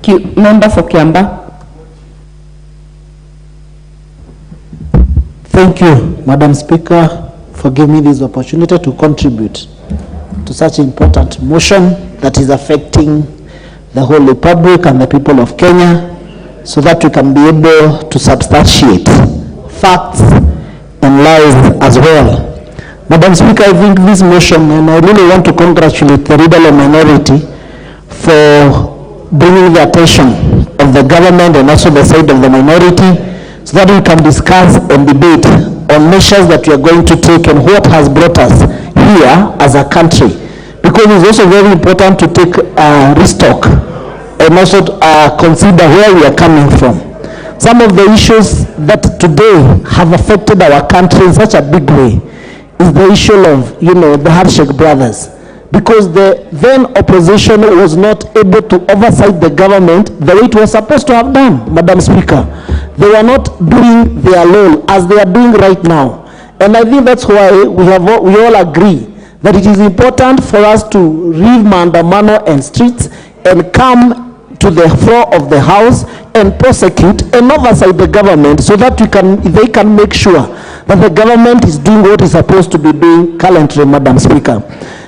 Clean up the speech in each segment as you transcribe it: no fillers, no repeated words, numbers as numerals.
Member for Kiamba. Thank you, Madam Speaker, for giving me this opportunity to contribute to such important motion that is affecting the whole Republic and the people of Kenya, so that we can be able to substantiate facts and lies as well. Madam Speaker, I think this motion, and I really want to congratulate the Raila minority for bringing the attention of the government and also the side of the minority, so that we can discuss and debate on measures that we are going to take and what has brought us here as a country. Because it's also very important to take restock and also consider where we are coming from. Some of the issues that today have affected our country in such a big way is the issue of, the handshake brothers. Because the then opposition was not able to oversight the government the way it was supposed to have done, Madam Speaker. They were not doing their role as they are doing right now. And I think that's why we all agree that it is important for us to leave maandamano and streets and come to the floor of the House and prosecute and oversight the government, so that they can make sure that the government is doing what it's supposed to be doing currently, Madam Speaker.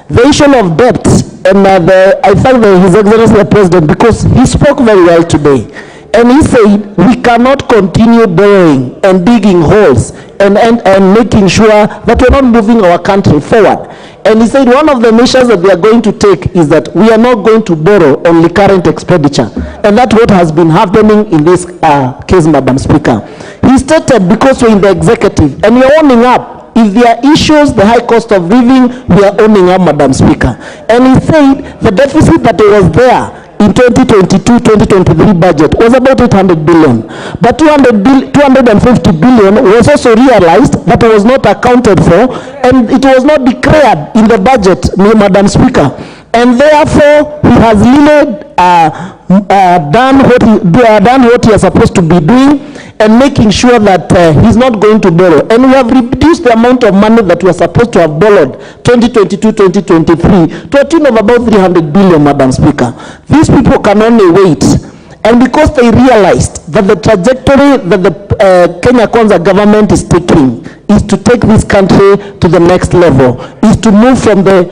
The issue of debt, and I thank His Excellency the President, because he spoke very well today. And he said we cannot continue borrowing and digging holes and making sure that we're not moving our country forward. And he said one of the measures that we are going to take is that we are not going to borrow only current expenditure. And that's what has been happening in this case, Madam Speaker. He stated, because we're in the executive and we're owning up, if there are issues, the high cost of living, we are owning up, Madam Speaker. And he said the deficit that was there in 2022-2023 budget was about 800 billion. But 250 billion was also realized that it was not accounted for, and it was not declared in the budget, Madam Speaker. And therefore, he has really done what he is supposed to be doing, and making sure that he's not going to borrow. And we have reduced the amount of money that we are supposed to have borrowed 2022-2023 to a tune of about 300 billion, Madam Speaker. These people can only wait. And because they realized that the trajectory that the Kenya Kwanza government is taking is to take this country to the next level, is to move from the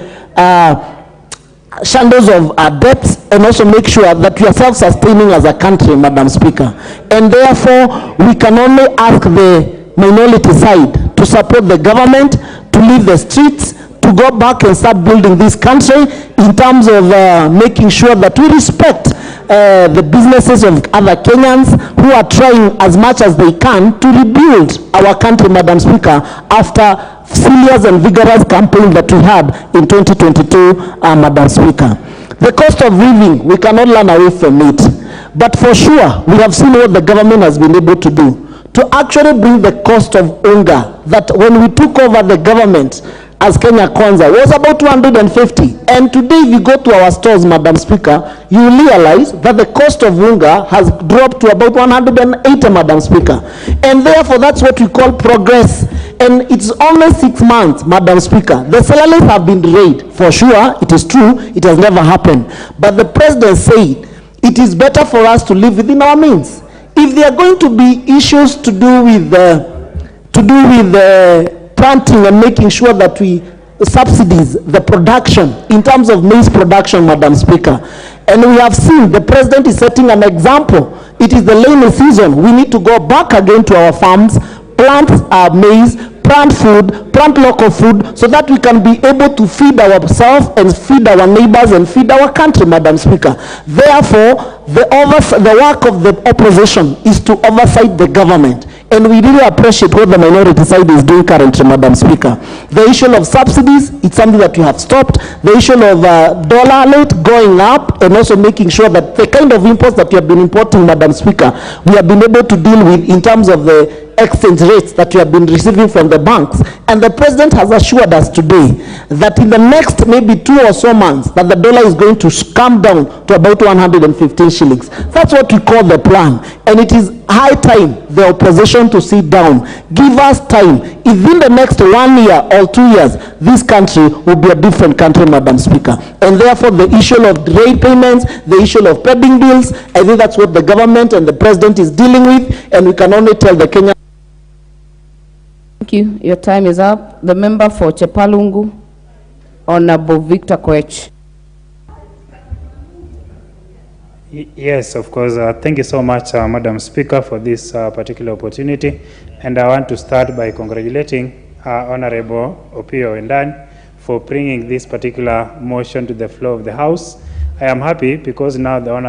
shandles of our debts, and also make sure that we are self-sustaining as a country, Madam Speaker. And therefore, we can only ask the minority side to support the government, to leave the streets, to go back and start building this country in terms of making sure that we respect the businesses of other Kenyans who are trying as much as they can to rebuild our country, Madam Speaker, after serious and vigorous campaign that we had in 2022, Madam Speaker. The cost of living, we cannot run away from it. But for sure, we have seen what the government has been able to do to actually bring the cost of unga, that when we took over the government as Kenya Kwanza, was about 250. And today, if you go to our stores, Madam Speaker, you realize that the cost of unga has dropped to about 180, Madam Speaker. And therefore, that's what we call progress. And it's only 6 months, Madam Speaker. The salaries have been delayed. For sure, it is true, it has never happened. But the President said it is better for us to live within our means. If there are going to be issues to do with planting and making sure that we subsidize the production in terms of maize production, Madam Speaker, and we have seen the President is setting an example. It is the rainy season. We need to go back again to our farms, plant maize, plant food, plant local food, so that we can be able to feed ourselves and feed our neighbors and feed our country, Madam Speaker. Therefore, the work of the opposition is to oversight the government. And we really appreciate what the minority side is doing currently, Madam Speaker. The issue of subsidies, it's something that we have stopped. The issue of dollar rate going up, and also making sure that the kind of imports that we have been importing, Madam Speaker, we have been able to deal with in terms of the exchange rates that we have been receiving from the banks. And the President has assured us today that in the next maybe 2 or so months, that the dollar is going to come down to about 115 shillings. That's what we call the plan. And it is high time the opposition to sit down. Give us time. If in the next 1 year or 2 years, this country will be a different country, Madam Speaker. And therefore, the issue of delayed payments, the issue of pending bills, I think that's what the government and the president is dealing with, and we can only tell the Kenyan. Thank you. Your time is up. The member for Chepalungu, Honorable Victor Koech. Yes, of course. Thank you so much, Madam Speaker, for this particular opportunity. And I want to start by congratulating Honorable Opio Endan for bringing this particular motion to the floor of the House. I am happy because now the Honorable